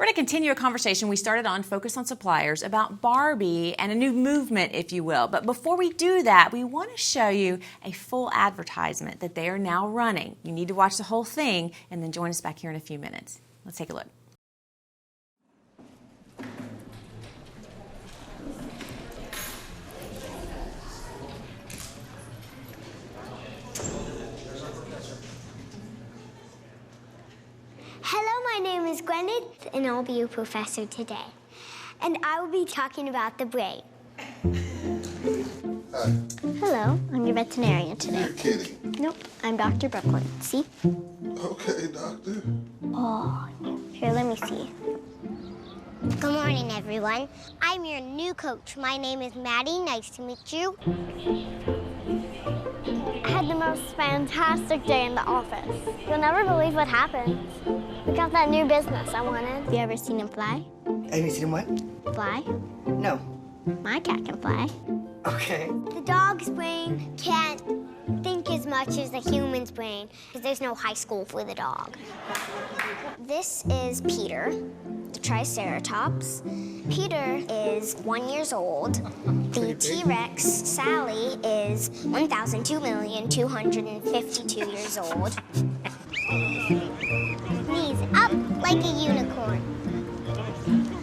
We're going to continue a conversation we started on Focus on Suppliers about Barbie and a new movement, if you will. But before we do that, we want to show you a full advertisement that they are now running. You need to watch the whole thing and then join us back here in a few minutes. Let's take a look. Hello, my name is Gwyneth, and I'll be your professor today. And I will be talking about the brain. Hi. Hello, I'm your veterinarian today. You're kidding. Nope, I'm Dr. Brooklyn. See? Okay, doctor. Oh, here, let me see. Good morning, everyone. I'm your new coach. My name is Maddie. Nice to meet you. I had the most fantastic day in the office. You'll never believe what happened. We got that new business I wanted. Have you ever seen him fly? Have you seen him what? Fly? No. My cat can fly. Okay. The dog's brain can't think as much as the human's brain because there's no high school for the dog. This is Peter, the Triceratops. Peter is 1 year old. The T-Rex, Sally, is 1,002,252 years old. Knees up like a unicorn.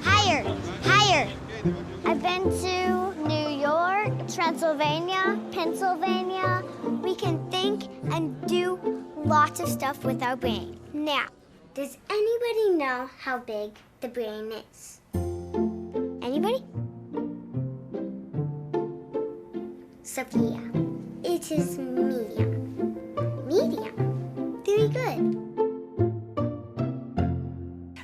Higher, higher. I've been to New York, Transylvania, Pennsylvania. We can think and do lots of stuff with our brain. Now, does anybody know how big the brain is? Anybody? Sophia. It is medium. Medium. Very good.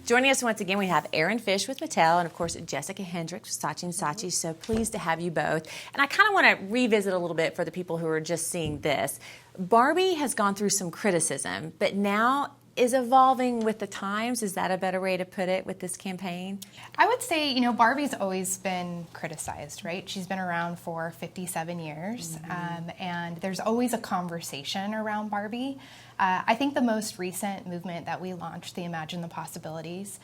Joining us once again, we have Erin Fish with Mattel and, of course, Jessica Hendrix with Saatchi and Saatchi. So pleased to have you both. And I kind of want to revisit a little bit for the people who are just seeing this. Barbie has gone through some criticism, but now is evolving with the times. Is that a better way to put it with this campaign? I would say, you know, Barbie's always been criticized, right? She's been around for 57 years, and there's always a conversation around Barbie. I think the most recent movement that we launched, the Imagine the Possibilities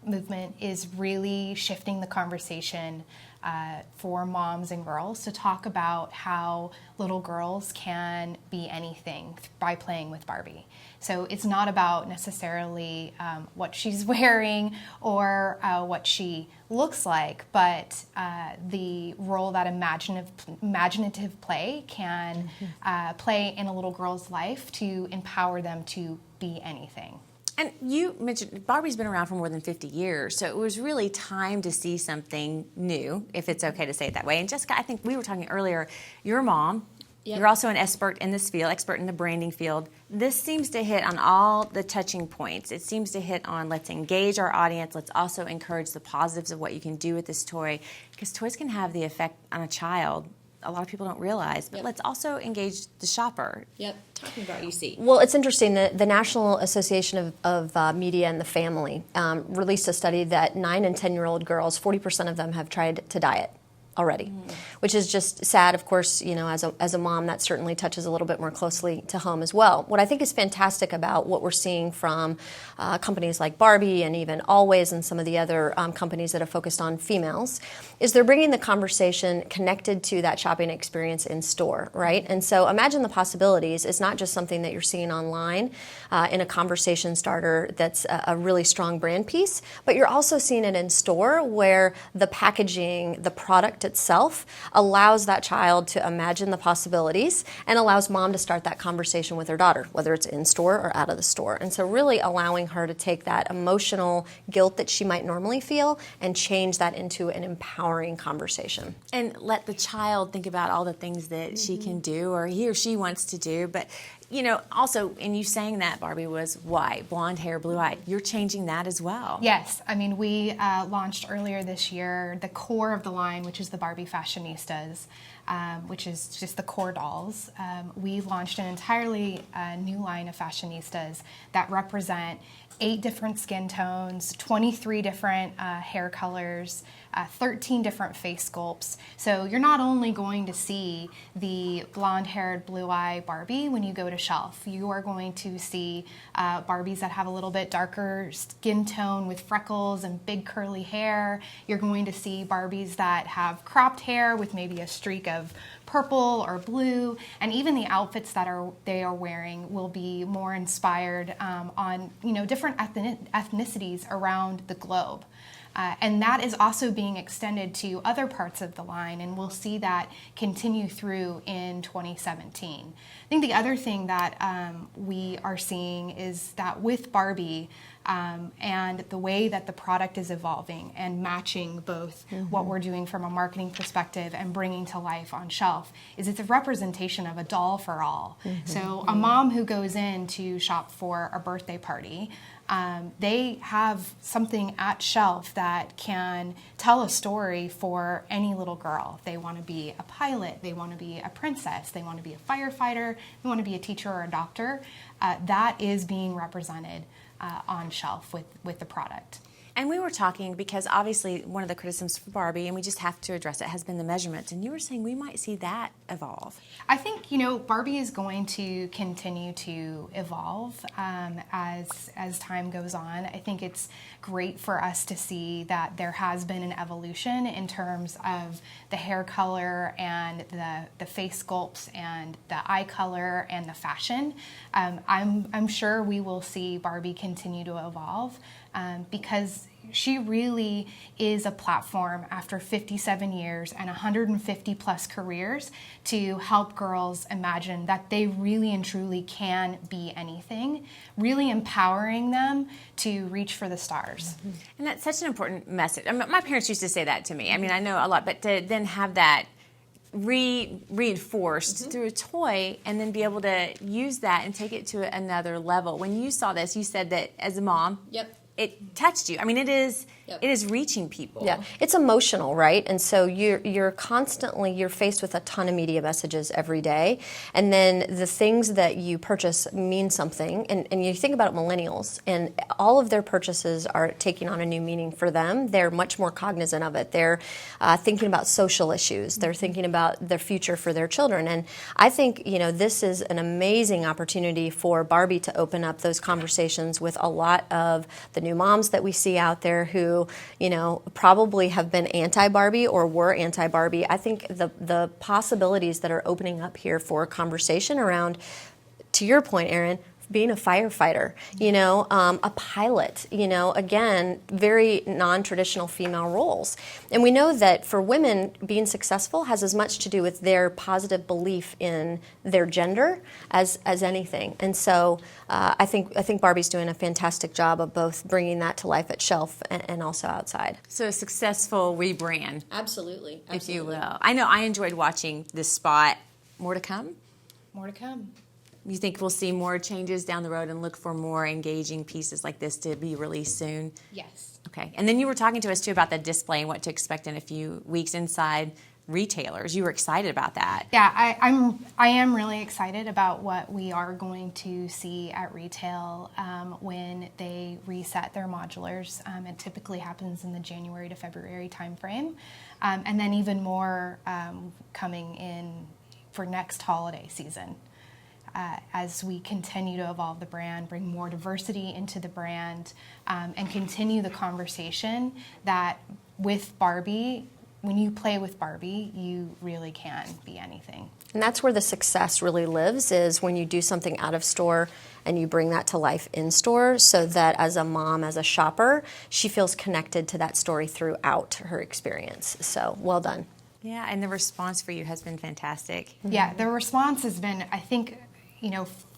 movement, is really shifting the conversation for moms and girls to talk about how little girls can be anything by playing with Barbie. So it's not about necessarily what she's wearing or what she looks like, but the role that imaginative play can play in a little girl's life to empower them to be anything. And you mentioned Barbie's been around for more than 50 years, so it was really time to see something new, if it's okay to say it that way. And Jessica, I think we were talking earlier, your mom, you're also an expert in this field, expert in the branding field. This seems to hit on all the touching points. It seems to hit on let's engage our audience, let's also encourage the positives of what you can do with this toy, because toys can have the effect on a child a lot of people don't realize, but let's also engage the shopper. Yep, talking about UC. Well, it's interesting that the National Association of Media and the Family released a study that 9 and 10-year-old girls, 40% of them have tried to diet already, which is just sad. Of course, you know, as a mom, that certainly touches a little bit more closely to home as well. What I think is fantastic about what we're seeing from companies like Barbie and even Always and some of the other companies that have focused on females is they're bringing the conversation connected to that shopping experience in store, right? And so Imagine the Possibilities is not just something that you're seeing online in a conversation starter that's a really strong brand piece, but you're also seeing it in store where the packaging, the product itself allows that child to imagine the possibilities and allows mom to start that conversation with her daughter, whether it's in store or out of the store. And so really allowing her to take that emotional guilt that she might normally feel and change that into an empowering conversation. And let the child think about all the things that she can do or he or she wants to do. But, you know, also, in you saying that, Barbie was white, blonde hair, blue-eyed. You're changing that as well. Yes. I mean, we launched earlier this year the core of the line, which is the Barbie Fashionistas, which is just the core dolls. We launched an entirely new line of fashionistas that represent 8 different skin tones, 23 different hair colors, 13 different face sculpts. So you're not only going to see the blonde-haired, blue-eye Barbie when you go to shelf. You are going to see Barbies that have a little bit darker skin tone with freckles and big curly hair. You're going to see Barbies that have cropped hair with maybe a streak of purple or blue, and even the outfits that they are wearing will be more inspired on different ethnicities around the globe. And that is also being extended to other parts of the line, and we'll see that continue through in 2017. I think the other thing that we are seeing is that with Barbie and the way that the product is evolving and matching both what we're doing from a marketing perspective and bringing to life on shelf, is it's a representation of a doll for all. So a mom who goes in to shop for a birthday party, they have something at shelf that can tell a story for any little girl. They want to be a pilot, they want to be a princess, they want to be a firefighter, they want to be a teacher or a doctor. That is being represented on shelf with the product. And we were talking because obviously one of the criticisms for Barbie, and we just have to address it, has been the measurements. And you were saying we might see that evolve. I think, Barbie is going to continue to evolve as time goes on. I think it's great for us to see that there has been an evolution in terms of the hair color and the face sculpts and the eye color and the fashion. I'm sure we will see Barbie continue to evolve. Because she really is a platform after 57 years and 150 plus careers to help girls imagine that they really and truly can be anything, really empowering them to reach for the stars. And that's such an important message. I mean, my parents used to say that to me. I mean, I know a lot, but to then have that reinforced through a toy and then be able to use that and take it to another level. When you saw this, you said that as a mom, it touched you. I mean, it is reaching people. Yeah, it's emotional, right? And so you're faced with a ton of media messages every day, and then the things that you purchase mean something. And you think about millennials, and all of their purchases are taking on a new meaning for them. They're much more cognizant of it. They're thinking about social issues. They're thinking about their future for their children. And I think this is an amazing opportunity for Barbie to open up those conversations with a lot of the new moms that we see out there who probably have been anti-Barbie or were anti-Barbie. I think the possibilities that are opening up here for a conversation around, to your point, Erin, being a firefighter, a pilot, again, very non-traditional female roles. And we know that for women, being successful has as much to do with their positive belief in their gender as anything. And so I think Barbie's doing a fantastic job of both bringing that to life at shelf and also outside. So a successful rebrand. Absolutely. If you will. I know I enjoyed watching this spot. More to come? More to come. You think we'll see more changes down the road and look for more engaging pieces like this to be released soon? Yes. Okay. And then you were talking to us, too, about the display and what to expect in a few weeks inside retailers. You were excited about that. Yeah, I am really excited about what we are going to see at retail when they reset their modulars. It typically happens in the January to February timeframe. And then even more coming in for next holiday season. As we continue to evolve the brand, bring more diversity into the brand, and continue the conversation that with Barbie, when you play with Barbie, you really can be anything. And that's where the success really lives, is when you do something out of store and you bring that to life in store, so that as a mom, as a shopper, she feels connected to that story throughout her experience. So well done. Yeah, and the response for you has been fantastic. Yeah, the response has been, I think,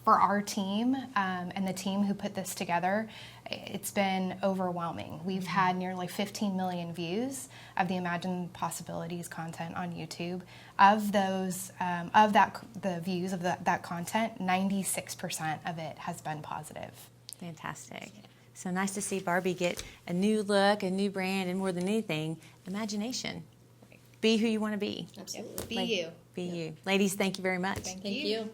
for our team and the team who put this together, it's been overwhelming. We've had nearly 15 million views of the Imagine Possibilities content on YouTube. Of those, the views of that content, 96% of it has been positive. Fantastic. So nice to see Barbie get a new look, a new brand, and more than anything, imagination. Be who you want to be. Absolutely. Be you. Be you. Ladies, thank you very much. Thank you.